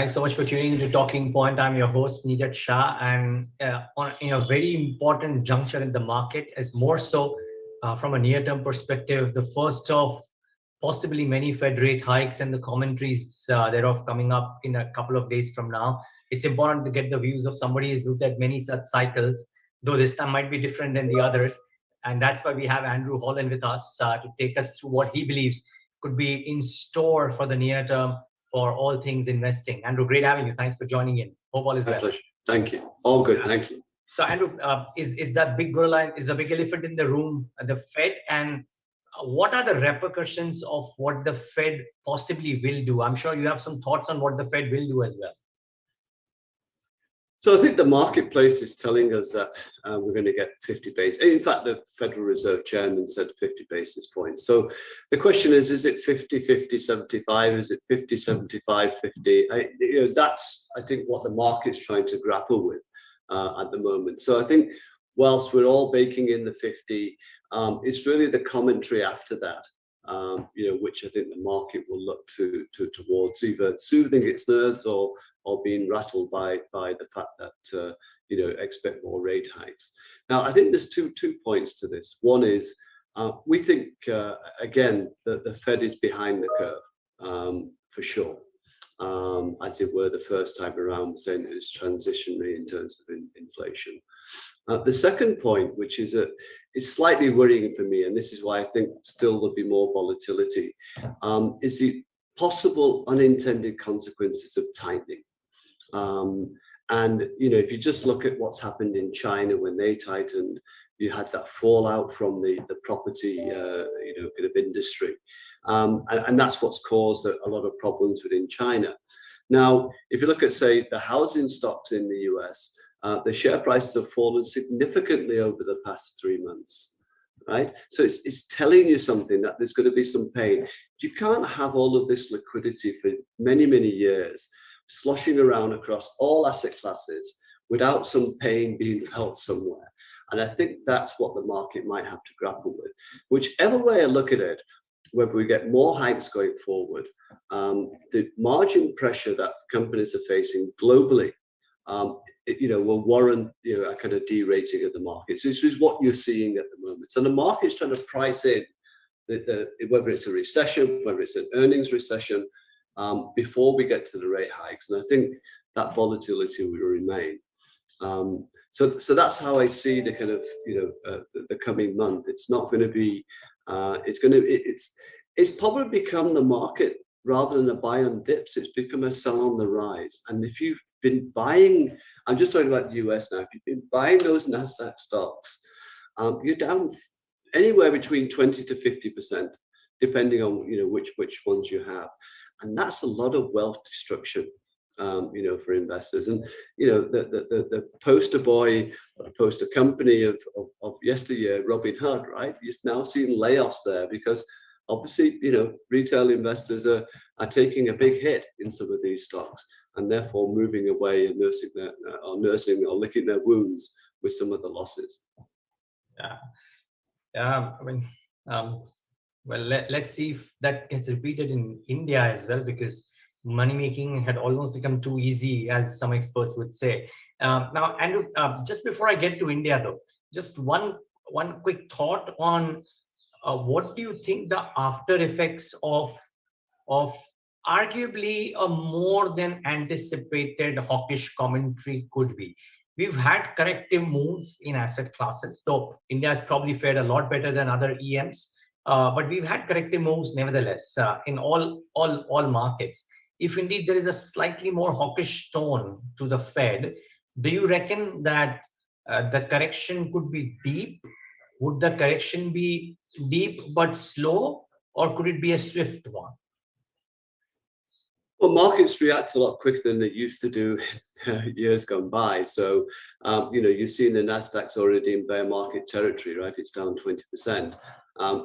Thanks so much for tuning into Talking Point. I'm your host, Neeraj Shah, and in a very important juncture in the market, as more so from a near-term perspective, the first of possibly many Fed rate hikes and the commentaries thereof coming up in a couple of days from now. It's important to get the views of somebody who's looked at many such cycles, though this time might be different than the others. And that's why we have Andrew Holland with us to take us through what he believes could be in store for the near term for all things investing. Andrew, great having you. Thanks for joining in. Hope all is well. My pleasure. Thank you. All good. Thank you. So, Andrew, is that big gorilla, is the big elephant in the room, the Fed? And what are the repercussions of what the Fed possibly will do? I'm sure you have some thoughts on what the Fed will do as well. So I think the marketplace is telling us that we're going to get 50 basis. In fact, the Federal Reserve Chairman said 50 basis points. So the question is it 50, 50, 75? Is it 50, 75, 50? That's, I think, what the market's trying to grapple with at the moment. So I think whilst we're all baking in the 50, it's really the commentary after that, which I think the market will look towards either soothing its nerves or being rattled by the fact that expect more rate hikes. Now, I think there's two points to this. One is we think again that the Fed is behind the curve for sure, as it were the first time around, saying it was transitionary in terms of inflation. The second point, which is slightly worrying for me, and this is why I think still there'll be more volatility, is the possible unintended consequences of tightening. And if you just look at what's happened in China when they tightened, you had that fallout from the property kind of industry, and that's what's caused a lot of problems within China. Now, if you look at, say, the housing stocks in the US, the share prices have fallen significantly over the past 3 months, right? So it's telling you something, that there's going to be some pain. You can't have all of this liquidity for many, many years sloshing around across all asset classes without some pain being felt somewhere. And I think that's what the market might have to grapple with. Whichever way I look at it, whether we get more hikes going forward, the margin pressure that companies are facing globally, will warrant a kind of derating of the market. So this is what you're seeing at the moment. So the market's trying to price in whether it's a recession, whether it's an earnings recession, before we get to the rate hikes. And I think that volatility will remain. So that's how I see the kind of the coming month. It's not going to be. It's probably become the market rather than a buy on dips. It's become a sell on the rise. And if you've been buying, I'm just talking about the US now. If you've been buying those Nasdaq stocks, you're down anywhere between 20 to 50%, depending on which ones you have. And that's a lot of wealth destruction, for investors. And the poster boy, or the poster company of yesteryear, Robin Hood, right? You're now seeing layoffs there because obviously, retail investors are taking a big hit in some of these stocks, and therefore moving away and nursing or licking their wounds with some of the losses. Yeah. Well, let's see if that gets repeated in India as well, because money making had almost become too easy, as some experts would say. Now, Andrew, just before I get to India, though, just one quick thought on what do you think the after effects of arguably a more than anticipated hawkish commentary could be? We've had corrective moves in asset classes, though India has probably fared a lot better than other EMs. But we've had corrective moves nevertheless in all markets. If indeed there is a slightly more hawkish tone to the Fed, do you reckon that the correction could be deep? Would the correction be deep but slow, or could it be a swift one? Well, markets react a lot quicker than they used to do years gone by. So, you've seen the Nasdaq's already in bear market territory, right? It's down 20%.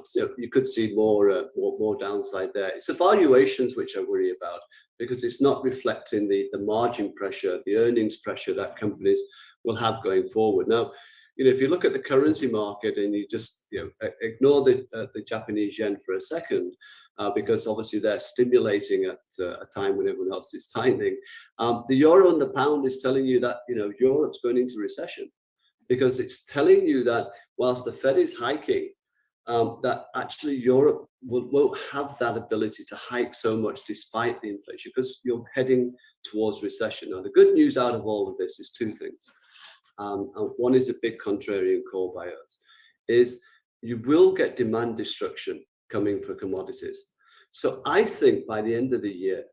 So you could see more downside there. It's the valuations which I worry about, because it's not reflecting the margin pressure, the earnings pressure that companies will have going forward. Now, if you look at the currency market and you just ignore the Japanese yen for a second, because obviously they're stimulating at a time when everyone else is tightening. The euro and the pound is telling you that Europe's going into recession, because it's telling you that whilst the Fed is hiking, that actually Europe won't have that ability to hike so much despite the inflation, because you're heading towards recession. Now, the good news out of all of this is two things. And one is a big contrarian call by us, is you will get demand destruction coming for commodities. So I think by the end of the year,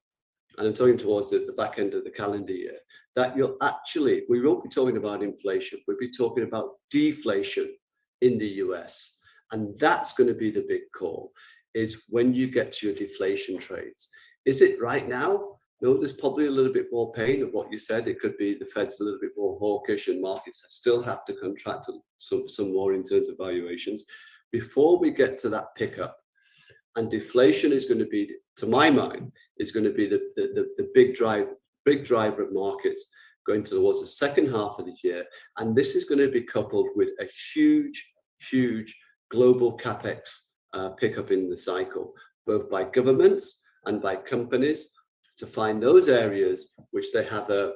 and I'm talking towards the back end of the calendar year, that we won't be talking about inflation, we'll be talking about deflation in the US. And that's going to be the big call, is when you get to your deflation trades. Is it right now? No, there's probably a little bit more pain of what you said. It could be the Fed's a little bit more hawkish and markets still have to contract some more in terms of valuations. Before we get to that pickup, and deflation is going to be, to my mind, is going to be the big driver of markets going towards the second half of the year. And this is going to be coupled with a huge global CAPEX pickup in the cycle, both by governments and by companies, to find those areas which they have a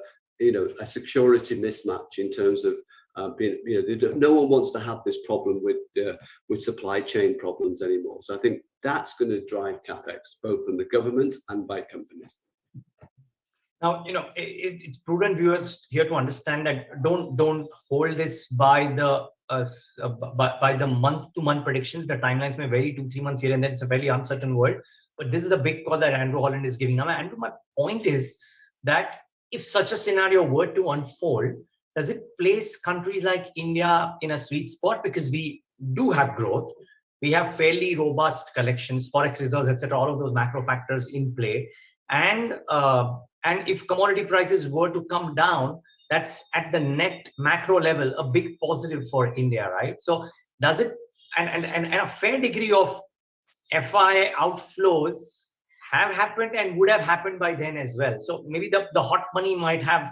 security mismatch in terms of no one wants to have this problem with supply chain problems anymore. So I think that's going to drive CAPEX, both from the governments and by companies. Now, it's prudent viewers here to understand that don't hold this by the month-to-month predictions. The timelines may vary 2-3 months here and there. It's a very uncertain world. But this is the big call that Andrew Holland is giving. Now, Andrew, my point is that if such a scenario were to unfold, does it place countries like India in a sweet spot? Because we do have growth, we have fairly robust collections, forex reserves, etc., all of those macro factors in play, and if commodity prices were to come down, that's at the net macro level a big positive for India, right? So does it, and a fair degree of FI outflows have happened and would have happened by then as well. So maybe the hot money might have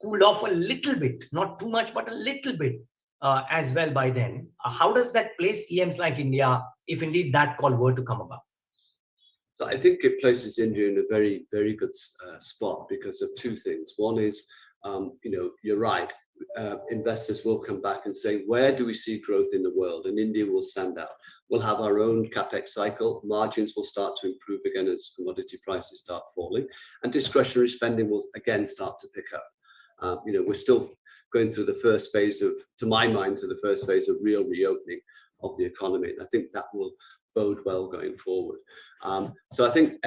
cooled off a little bit, not too much, but a little bit as well by then. How does that place EMs like India, if indeed that call were to come about? So I think it places India in a very, very good spot because of two things. One is, you're right, investors will come back and say, where do we see growth in the world? And India will stand out. We'll have our own CAPEX cycle. Margins will start to improve again as commodity prices start falling. And discretionary spending will again start to pick up. We're still going through the first phase of, to my mind, the first phase of real reopening of the economy. And I think that will bode well going forward. So I think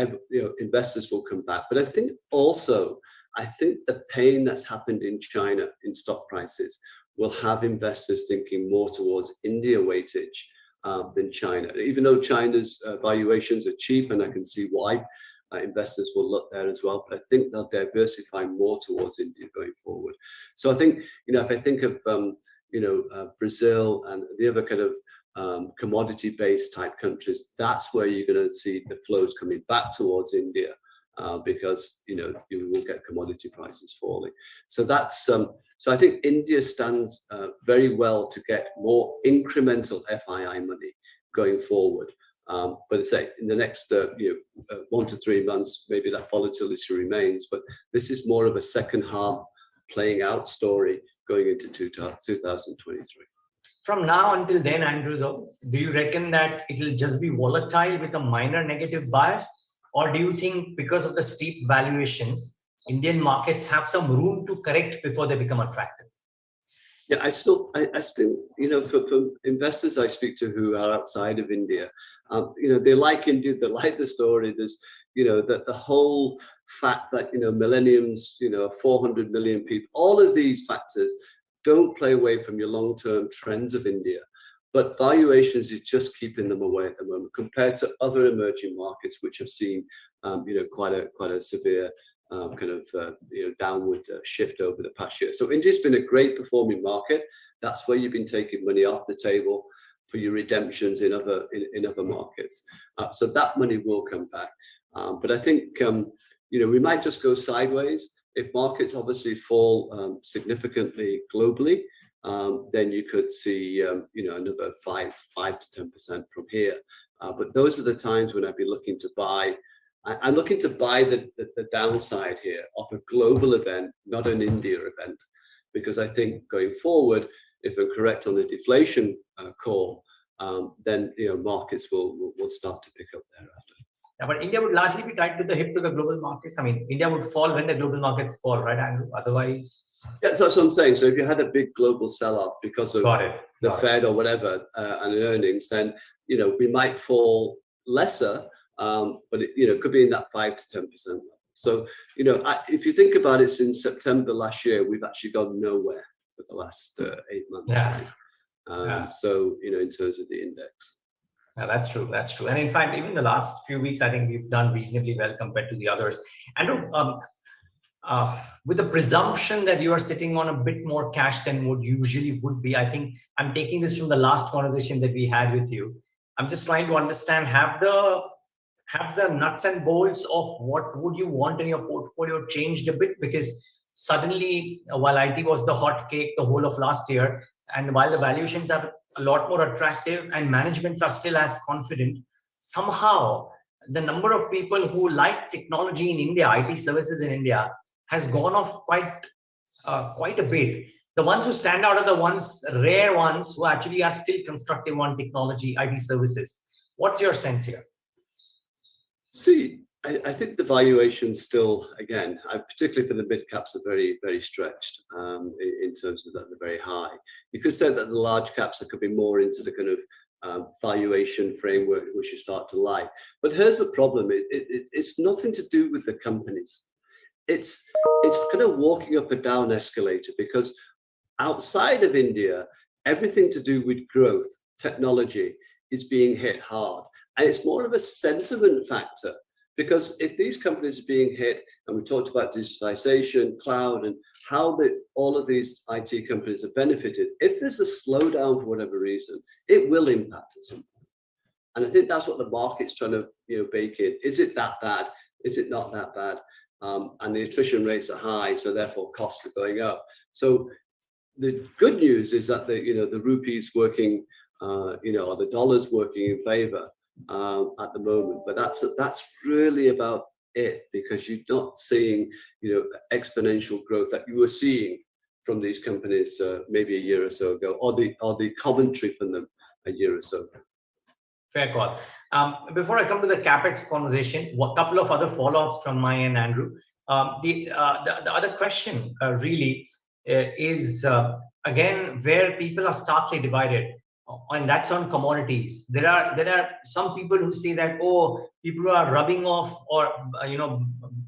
investors will come back. But I think also, the pain that's happened in China in stock prices will have investors thinking more towards India weightage than China. Even though China's valuations are cheap, and I can see why investors will look there as well, but I think they'll diversify more towards India going forward. So I think, if I think of, Brazil and the other kind of commodity-based type countries, that's where you're going to see the flows coming back towards India. Because you will get commodity prices falling. So that's so I think India stands very well to get more incremental FII money going forward. But I say in the next 1 to 3 months, maybe that volatility remains. But this is more of a second half playing out story going into 2023. From now until then, Andrew, though, do you reckon that it will just be volatile with a minor negative bias? Or do you think because of the steep valuations, Indian markets have some room to correct before they become attractive? Yeah, I still, for investors I speak to who are outside of India, they like India, they like the story. There's, that the whole fact that, millenniums, 400 million people, all of these factors don't play away from your long-term trends of India. But valuations is just keeping them away at the moment compared to other emerging markets, which have seen, quite a severe downward shift over the past year. So India's been a great performing market. That's where you've been taking money off the table for your redemptions in other markets. So that money will come back. But I think we might just go sideways if markets obviously fall significantly globally. Then you could see, another 5 to 10% from here. But those are the times when I'd be looking to buy. I'm looking to buy the downside here of a global event, not an India event, because I think going forward, if I'm correct on the deflation call, then markets will start to pick up thereafter. Yeah, but India would largely be tied to the hip to the global markets. I mean, India would fall when the global markets fall, right, Andrew? Otherwise, yeah, so that's what I'm saying. So if you had a big global sell-off because of the Fed or whatever and earnings, then we might fall lesser, but it could be in that 5 to 10%. So if you think about it, since September last year, we've actually gone nowhere for the last 8 months. Yeah. Right? So in terms of the index. Yeah, that's true. That's true. And in fact, even the last few weeks, I think we've done reasonably well compared to the others. Andrew, with the presumption that you are sitting on a bit more cash than what usually would be, I think I'm taking this from the last conversation that we had with you. I'm just trying to understand, have the nuts and bolts of what would you want in your portfolio changed a bit? Because suddenly, while IT was the hot cake the whole of last year, and while the valuations are a lot more attractive and managements are still as confident, somehow the number of people who like technology in India, IT services in India, has gone off quite a bit. The ones who stand out are the rare ones who actually are still constructive on technology, IT services. What's your sense here? See, I think the valuation still, again, particularly for the mid caps, are very, very stretched in terms of that they're very high. You could say that the large caps could be more into the kind of valuation framework which you start to like. But here's the problem: it's nothing to do with the companies. It's kind of walking up a down escalator, because outside of India, everything to do with growth, technology is being hit hard, and it's more of a sentiment factor. Because if these companies are being hit, and we talked about digitalization, cloud, and how all of these IT companies have benefited, if there's a slowdown for whatever reason, it will impact at some point. And I think that's what the market's trying to bake in. Is it that bad? Is it not that bad? And the attrition rates are high, so therefore costs are going up. So the good news is that the rupee's working, or the dollar's working in favor at the moment, but that's really about it, because you're not seeing exponential growth that you were seeing from these companies maybe a year or so ago, or the commentary from them a year or so ago. Fair call. Before I come to the CAPEX conversation, a couple of other follow-ups from my end, Andrew. The other question really is again where people are starkly divided, and that's on commodities. There are some people who say that, oh, people are rubbing off or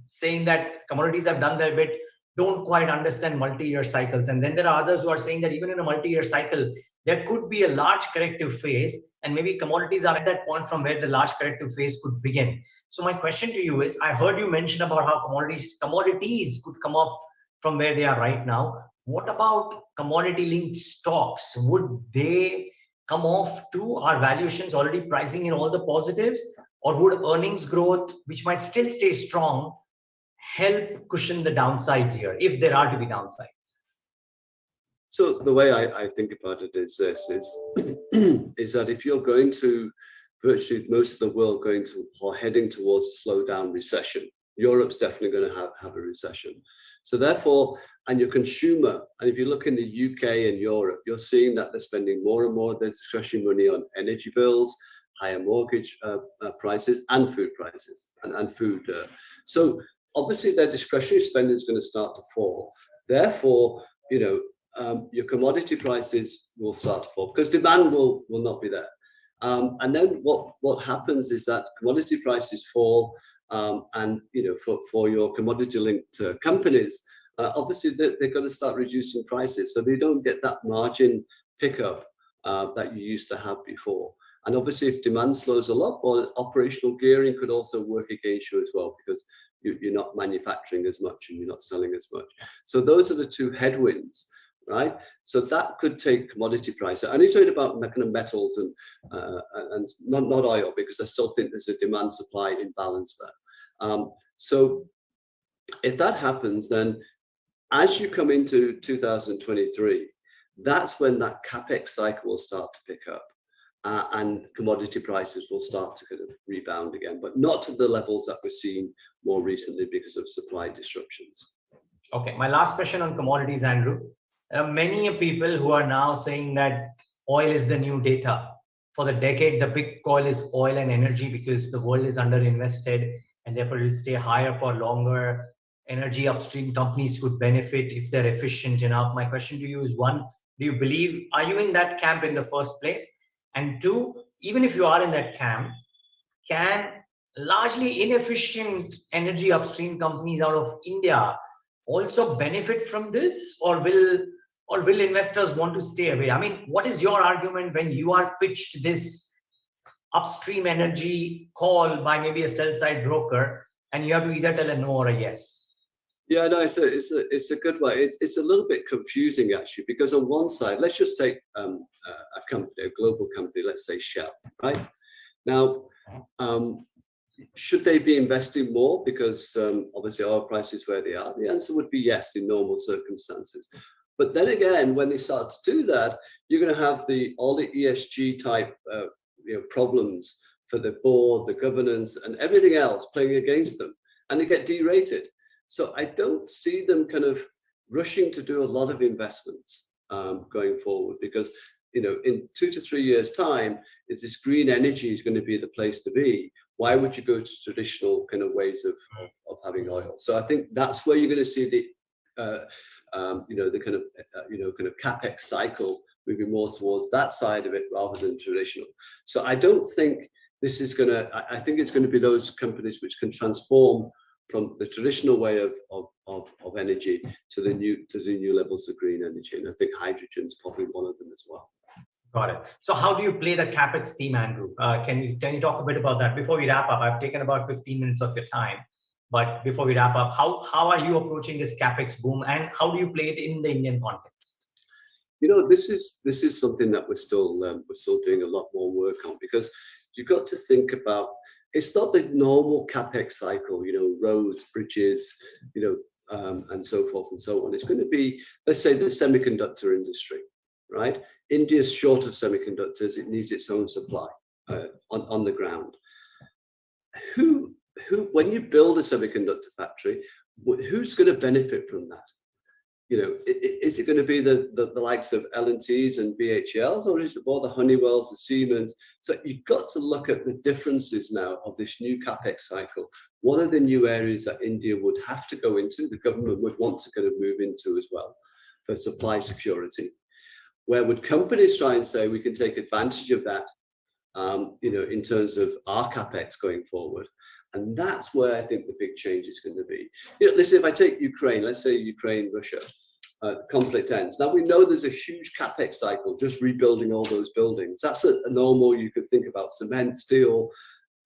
saying that commodities have done their bit, don't quite understand multi-year cycles. And then there are others who are saying that even in a multi-year cycle, there could be a large corrective phase, and maybe commodities are at that point from where the large corrective phase could begin. So my question to you is, I heard you mention about how commodities could come off from where they are right now. What about commodity-linked stocks? Would they come off too? Are valuations already pricing in all the positives, or would earnings growth, which might still stay strong, help cushion the downsides here, if there are to be downsides? So the way I think about it is this: is that if you're going to virtually most of the world going to or heading towards a slowdown recession, Europe's definitely going to have a recession. So therefore, and your consumer, and if you look in the UK and Europe, you're seeing that they're spending more and more of their discretionary money on energy bills, higher mortgage prices, and food prices, and food. So obviously their discretionary spending is going to start to fall. Therefore, your commodity prices will start to fall because demand will not be there. And then what happens is that commodity prices fall, and for your commodity linked companies, obviously they're going to start reducing prices, so they don't get that margin pickup that you used to have before. And obviously if demand slows a lot, well, operational gearing could also work against you as well, because you're not manufacturing as much and you're not selling as much. So those are the two headwinds, right? So that could take commodity price. I need to talk about kind of metals and not oil, because I still think there's a demand supply imbalance there. So if that happens, then as you come into 2023, that's when that CAPEX cycle will start to pick up. and commodity prices will start to kind of rebound again, but not to the levels that we're seeing more recently because of supply disruptions. Okay, my last question on commodities, Andrew. Many people who are now saying that oil is the new data. For the decade, the big call is oil and energy because the world is underinvested and therefore it will stay higher for longer. Energy upstream companies could benefit if they're efficient enough. My question to you is, one, do you believe, are you in that camp in the first place? And two, even if you are in that camp, can largely inefficient energy upstream companies out of India also benefit from this, or will investors want to stay away? I mean, what is your argument when you are pitched this upstream energy call by maybe a sell side broker and you have to either tell a no or a yes? Yeah, no, it's a good one. It's a little bit confusing actually, because on one side, let's just take a company, a global company, let's say Shell, right? Now, should they be investing more because obviously oil prices where they are? The answer would be yes in normal circumstances. But then again, when they start to do that, you're going to have all the ESG type problems for the board, the governance, and everything else playing against them, and they get derated. So I don't see them kind of rushing to do a lot of investments going forward, because in 2 to 3 years' time, if this green energy is going to be the place to be, why would you go to traditional kind of ways of having oil? So I think that's where you're going to see the kind of CAPEX cycle moving more towards that side of it rather than traditional. So I don't think this is going to. I think it's going to be those companies which can transform from the traditional way of energy to the new levels of green energy, and I think hydrogen is probably one of them as well. Got it. So how do you play the CAPEX theme, Andrew? Can you talk a bit about that before we wrap up? I've taken about 15 minutes of your time, but before we wrap up, how are you approaching this CAPEX boom, and how do you play it in the Indian context? This is something that we're still doing a lot more work on, because you've got to think about, it's not the normal CAPEX cycle, roads, bridges, and so forth and so on. It's going to be, let's say, the semiconductor industry, right? India's short of semiconductors. It needs its own supply on the ground. When you build a semiconductor factory, who's going to benefit from that? Is it going to be the likes of L&Ts and BHLs, or is it more the Honeywells, the Siemens? So you've got to look at the differences now of this new CAPEX cycle. What are the new areas that India would have to go into, the government would want to kind of move into as well for supply security? Where would companies try and say we can take advantage of that, in terms of our CAPEX going forward? And that's where I think the big change is going to be. Listen, if I take Ukraine, let's say Ukraine, Russia, the conflict ends. Now we know there's a huge CAPEX cycle, just rebuilding all those buildings. That's a normal, you could think about cement, steel,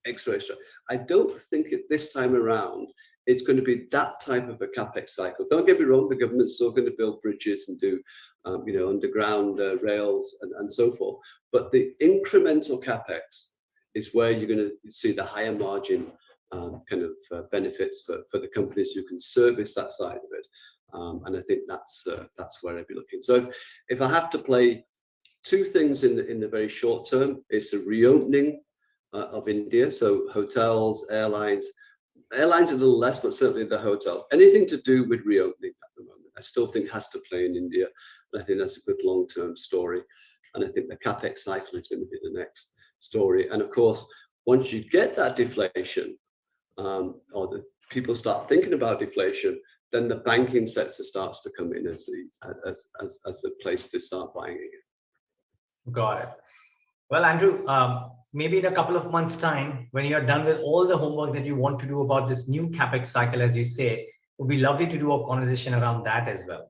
extra. I don't think at this time around, it's going to be that type of a CAPEX cycle. Don't get me wrong, the government's still going to build bridges and do, underground rails and so forth. But the incremental CAPEX is where you're going to see the higher margin benefits for the companies who can service that side of it. And I think that's where I'd be looking. So if I have to play two things in the very short term, it's the reopening of India. So hotels, airlines a little less, but certainly the hotels. Anything to do with reopening at the moment, I still think has to play in India. And I think that's a good long-term story. And I think the CAPEX cycle is going to be the next story. And of course, once you get that deflation, or the people start thinking about deflation, then the banking sector starts to come in as the place to start buying again. Got it. Well, Andrew, maybe in a couple of months' time, when you're done with all the homework that you want to do about this new CAPEX cycle, as you say, it would be lovely to do a conversation around that as well.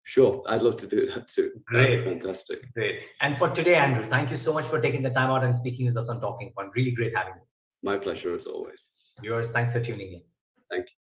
Sure, I'd love to do that too. Great. Fantastic. Great. And for today, Andrew, thank you so much for taking the time out and speaking with us on Talking Point. Really great having you. My pleasure as always. Viewers, thanks for tuning in. Thank you.